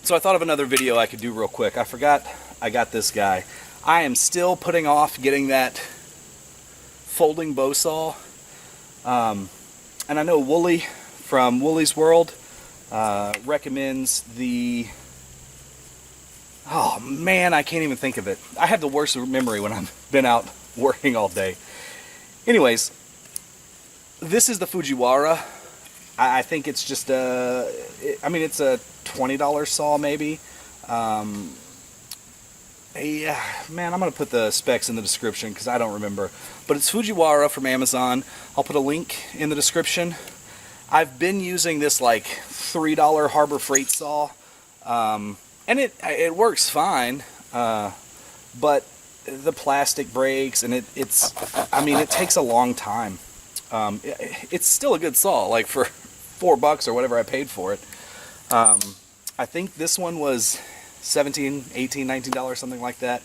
So I thought of another video I could do real quick. I forgot I got this guy. I am still putting off getting that folding bow saw. And I know Wooly from Wooly's World recommends the... Oh man, I can't even think of it. I have the worst memory when I've been out working all day. Anyways, this is the Fujiwara. I think it's just a... I mean, it's a $20 saw maybe. Man, I'm going to put the specs in the description because I don't remember. But it's Fujiwara from Amazon. I'll put a link in the description. I've been using this like $3 Harbor Freight saw. And it works fine. But the plastic breaks and it's... I mean, it takes a long time. It's still a good saw, like for $4 or whatever I paid for it. I think this one was $17, $18, $19, something like that.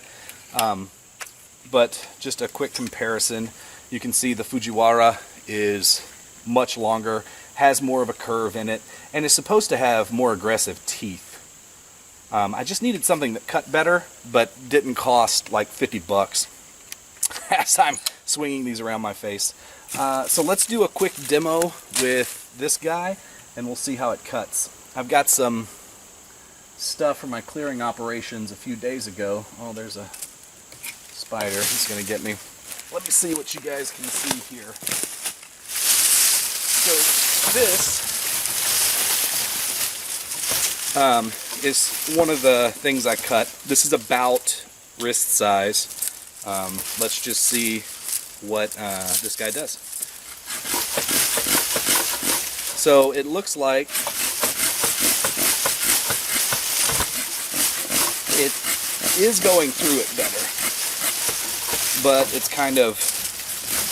But just a quick comparison, you can see the Fujiwara is much longer, has more of a curve in it, and is supposed to have more aggressive teeth. I just needed something that cut better, but didn't cost like $50 as I'm swinging these around my face. So let's do a quick demo with this guy, and we'll see how it cuts. I've got some stuff from my clearing operations a few days ago. Oh, there's a spider. He's going to get me. Let me see what you guys can see here. So this is one of the things I cut. This is about wrist size. Let's just see what this guy does. So it looks like it is going through it better, but it's kind of,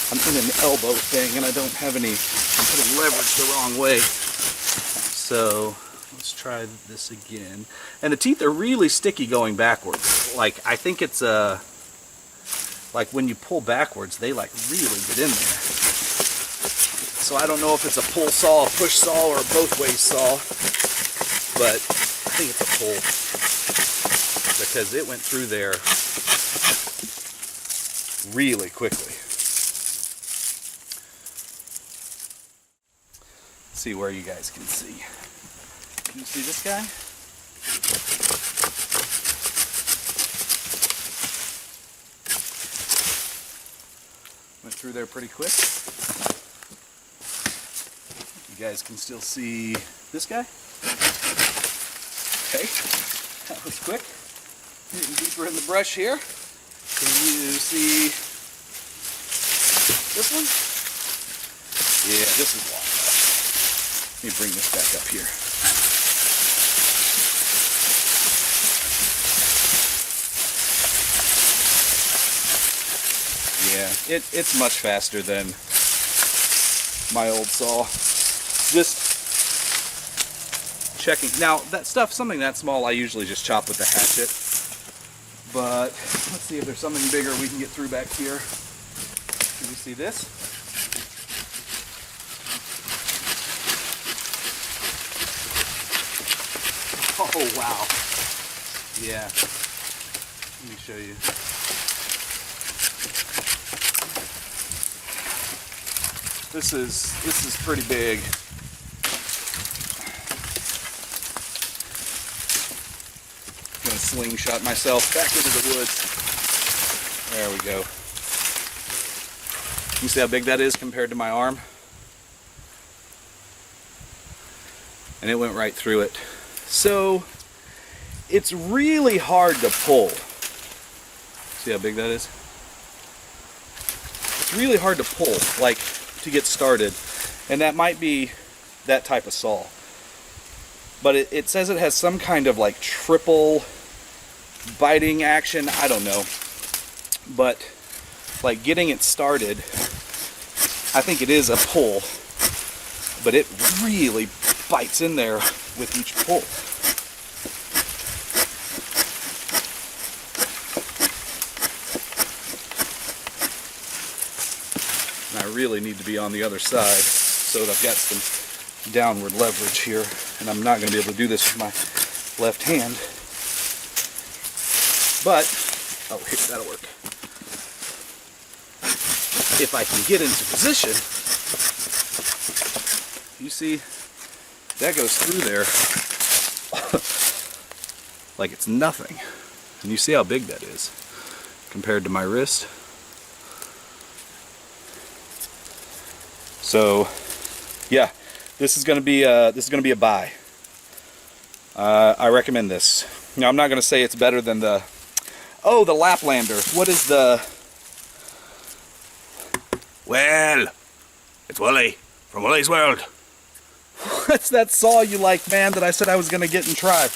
I'm in an elbow thing and I don't have any, I'm putting leverage the wrong way. So let's try this again. And the teeth are really sticky going backwards. Like, I think it's like when you pull backwards, they like really get in there. So I don't know if it's a pull saw, a push saw, or a both ways saw, but I think it's a pull, because it went through there really quickly. Let's see where you guys can see. Can you see this guy? Went through there pretty quick. You guys can still see this guy. Okay, that was quick. Getting deeper in the brush here. Can you see this one? Yeah, this is long. Let me bring this back up here. Yeah, it's much faster than my old saw. Just checking. Now, that stuff, something that small, I usually just chop with the hatchet. But let's see if there's something bigger we can get through back here. Can you see this? Oh, wow. Yeah. Let me show you. This is pretty big. I'm gonna slingshot myself back into the woods. There we go. You see how big that is compared to my arm? And it went right through it. So it's really hard to pull. See how big that is? It's really hard to pull, like, to get started, and that might be that type of saw, but it says it has some kind of like triple biting action. I don't know, but like getting it started, I think it is a pull, but it really bites in there with each pull. And I really need to be on the other side so that I've got some downward leverage here, and I'm not going to be able to do this with my left hand. But, oh, here, that'll work. If I can get into position, you see, that goes through there like it's nothing. And you see how big that is compared to my wrist. So, yeah, this is gonna be a buy. I recommend this. Now, I'm not gonna say it's better than the Laplander. What is the? Well, it's Willie from Willie's World. What's that saw you like, man, that I said I was gonna get and try?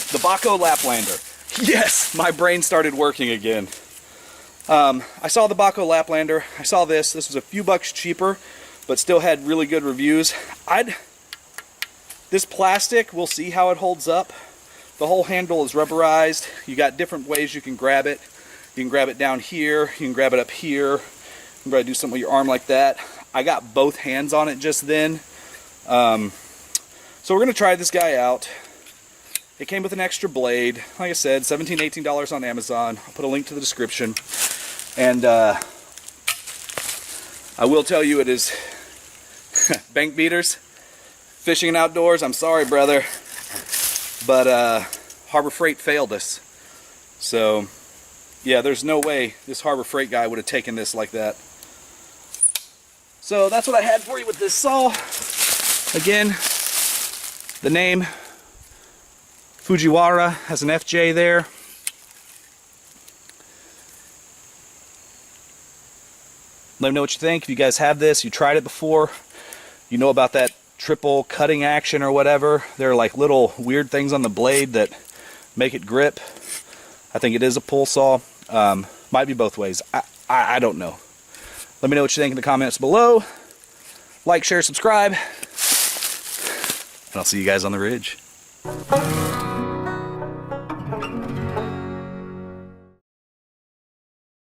The Baco Laplander. Yes, my brain started working again. I saw the Baco Laplander. I saw this. This was a few bucks cheaper, but still had really good reviews. This plastic, we'll see how it holds up. The whole handle is rubberized. You got different ways you can grab it. You can grab it down here. You can grab it up here. You can probably do something with your arm like that. I got both hands on it just then. So we're going to try this guy out. It came with an extra blade. Like I said, $17, $18 on Amazon. I'll put a link to the description. And I will tell you, it is bank beaters, fishing and outdoors. I'm sorry, brother, but Harbor Freight failed us. So yeah, there's no way this Harbor Freight guy would have taken this like that. So that's what I had for you with this saw. Again, the name Fujiwara has an FJ there. Let me know what you think. If you guys have this, you tried it before, you know about that triple cutting action or whatever. There are like little weird things on the blade that make it grip. I think it is a pull saw. Might be both ways. I don't know. Let me know what you think in the comments below. Like, share, subscribe. And I'll see you guys on the ridge.